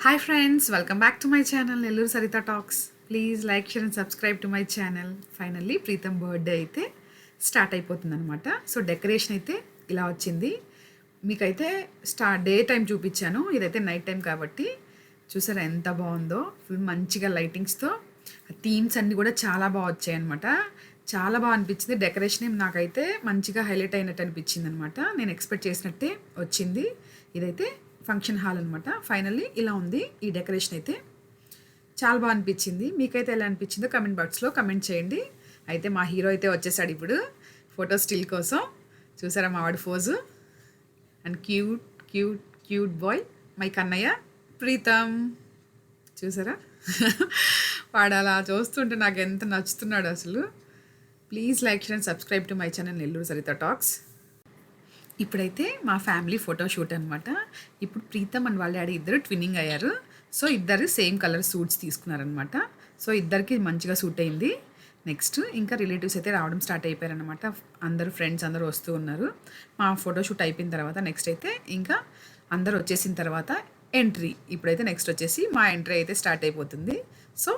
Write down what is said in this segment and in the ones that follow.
Hi friends, welcome back to my channel Nelluru Sarita Talks. Please like, share and subscribe to my channel. Finally Preetham birthday అయితే start అయిపోతుంది అనమాట. So decoration అయితే ఇలా వచ్చింది. మీకైతే day time చూపించాను, ఇదైతే నైట్ టైం కాబట్టి చూసారా ఎంత బాగుందో. ఫుల్ మంచిగా లైటింగ్స్తో థీమ్స్ అన్నీ కూడా చాలా బాగా వచ్చాయి అనమాట. చాలా బాగా అనిపించింది. డెకరేషన్ నాకైతే మంచిగా హైలైట్ అయినట్టు అనిపించింది అనమాట. నేను ఎక్స్పెక్ట్ చేసినట్టే వచ్చింది. ఇదైతే ఫంక్షన్ హాల్ అనమాట. ఫైనల్లీ ఇలా ఉంది ఈ డెకరేషన్ అయితే. చాలా బాగా అనిపించింది. మీకైతే ఎలా అనిపించిందో కమెంట్ బాక్స్లో కమెంట్ చేయండి. అయితే మా హీరో అయితే వచ్చేసాడు ఇప్పుడు ఫోటో స్టిల్ కోసం. చూసారా మా వాడి pose. And cute cute cute boy my కన్నయ్య ప్రీతం. చూసారా వాడు అలా చూస్తుంటే నాకు ఎంత నచ్చుతున్నాడు అసలు. Please like share and subscribe to my channel Nellore Saritha talks. ఇప్పుడైతే మా ఫ్యామిలీ ఫోటో షూట్ అనమాట. ఇప్పుడు ప్రీతం అండ్ వాళ్ళ డాడీ ఇద్దరు ట్విన్నింగ్ అయ్యారు. సో ఇద్దరు సేమ్ కలర్ సూట్స్ తీసుకున్నారనమాట. సో ఇద్దరికి మంచిగా సూట్ అయింది. నెక్స్ట్ ఇంకా రిలేటివ్స్ అయితే రావడం స్టార్ట్ అయిపోయారనమాట. అందరూ ఫ్రెండ్స్ అందరూ వస్తూ ఉన్నారు. మా ఫోటో షూట్ అయిపోయిన తర్వాత నెక్స్ట్ అయితే ఇంకా అందరు వచ్చేసిన తర్వాత ఎంట్రీ. ఇప్పుడైతే నెక్స్ట్ వచ్చేసి మా ఎంట్రీ అయితే స్టార్ట్ అయిపోతుంది. సో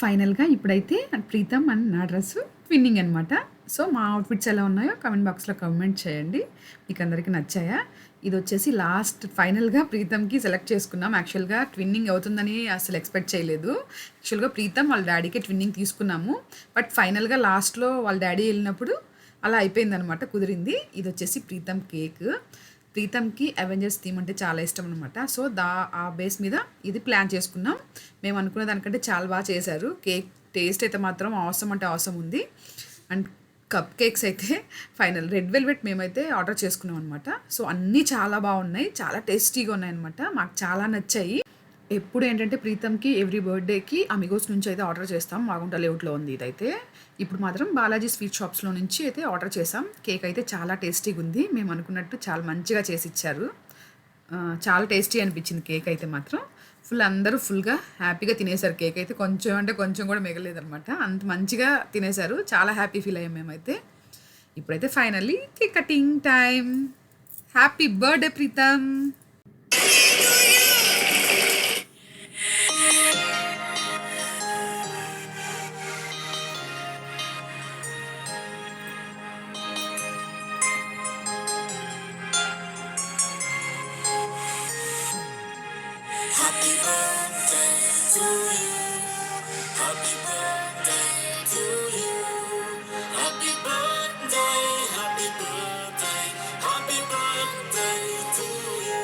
ఫైనల్గా ఇప్పుడైతే ప్రీతం అండ్ నా డ్రెస్ ట్విన్నింగ్ అనమాట. సో మా అవుట్ఫిట్స్ ఎలా ఉన్నాయో కమెంట్ బాక్స్లో కమెంట్ చేయండి. మీకు అందరికీ నచ్చాయా? ఇది వచ్చేసి లాస్ట్ ఫైనల్గా ప్రీతంకి సెలెక్ట్ చేసుకున్నాం. యాక్చువల్గా ట్విన్నింగ్ అవుతుందని అసలు ఎక్స్పెక్ట్ చేయలేదు. యాక్చువల్గా ప్రీతం వాళ్ళ డాడీకి ట్విన్నింగ్ తీసుకున్నాము. బట్ ఫైనల్గా లాస్ట్లో వాళ్ళ డాడీ వెళ్ళినప్పుడు అలా అయిపోయిందనమాట, కుదిరింది. ఇది వచ్చేసి ప్రీతం కేక్. ప్రీతంకి అవెంజర్స్ థీమ్ అంటే చాలా ఇష్టం అనమాట. సో ఆ బేస్ మీద ఇది ప్లాన్ చేసుకున్నాం. మేము అనుకున్న దానికంటే చాలా బాగా చేశారు. కేక్ టేస్ట్ అయితే మాత్రం అవసరం అంటే అవసరం ఉంది. అండ్ కప్ కేక్స్ అయితే ఫైనల్ రెడ్ వెల్వెట్ మేమైతే ఆర్డర్ చేసుకున్నాం అనమాట. సో అన్నీ చాలా బాగున్నాయి, చాలా టేస్టీగా ఉన్నాయి అనమాట. మాకు చాలా నచ్చాయి. ఎప్పుడు ఏంటంటే ప్రీతంకి ఎవ్రీ బర్త్డేకి అమిగోస్ నుంచి అయితే ఆర్డర్ చేస్తాం. మాగుంట లేఅవుట్లో ఉంది ఇదైతే. ఇప్పుడు మాత్రం బాలాజీ స్వీట్ షాప్స్లో నుంచి అయితే ఆర్డర్ చేసాం. కేక్ అయితే చాలా టేస్టీగా ఉంది. మేము అనుకున్నట్టు చాలా మంచిగా చేసి ఇచ్చారు. చాలా టేస్టీ అనిపించింది కేక్ అయితే మాత్రం. అందరూ ఫుల్గా హ్యాపీగా తినేశారు. కేక్ అయితే కొంచెం అంటే కొంచెం కూడా మిగలేదనమాట. అంత మంచిగా తినేశారు. చాలా హ్యాపీ ఫీల్ అయ్యాం మేమైతే. ఇప్పుడైతే finally cake cutting time. Happy birthday Preetham. Happy birthday to you. Happy birthday to you. Happy birthday, happy birthday, happy birthday to you.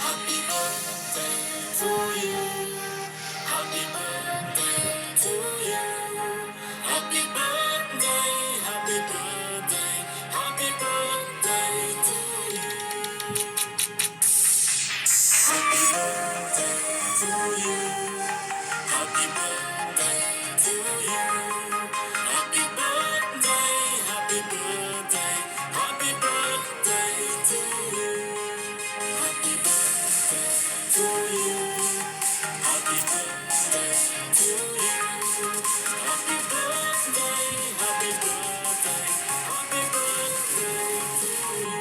Happy birthday to you. Happy birthday to you. Happy birthday, happy birthday, happy birthday to you. Happy birthday to you. Happy birthday to you. Happy birthday, happy birthday, happy birthday to you. Happy birthday to you. Happy birthday to you. Happy birthday, happy birthday, happy birthday to you.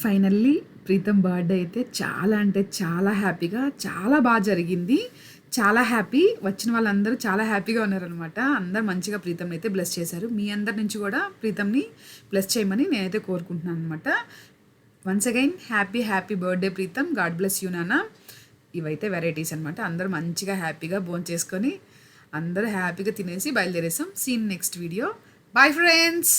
Finally Preetham birthday అయితే చాలా అంటే చాలా హ్యాపీగా చాలా బాగా జరిగింది. చాలా happy. వచ్చిన వాళ్ళందరూ చాలా హ్యాపీగా ఉన్నారనమాట. అందరూ మంచిగా ప్రీతంని అయితే బ్లెస్ చేశారు. మీ అందరి నుంచి కూడా ప్రీతంని బ్లెస్ చేయమని నేనైతే కోరుకుంటున్నాను అనమాట. Once again happy birthday Preetham. God bless you నాన్న. ఇవైతే వెరైటీస్ అనమాట. అందరూ మంచిగా హ్యాపీగా భోంచేసుకొని అందరూ హ్యాపీగా తినేసి బయలుదేరేసాం. See in next video. Bye friends.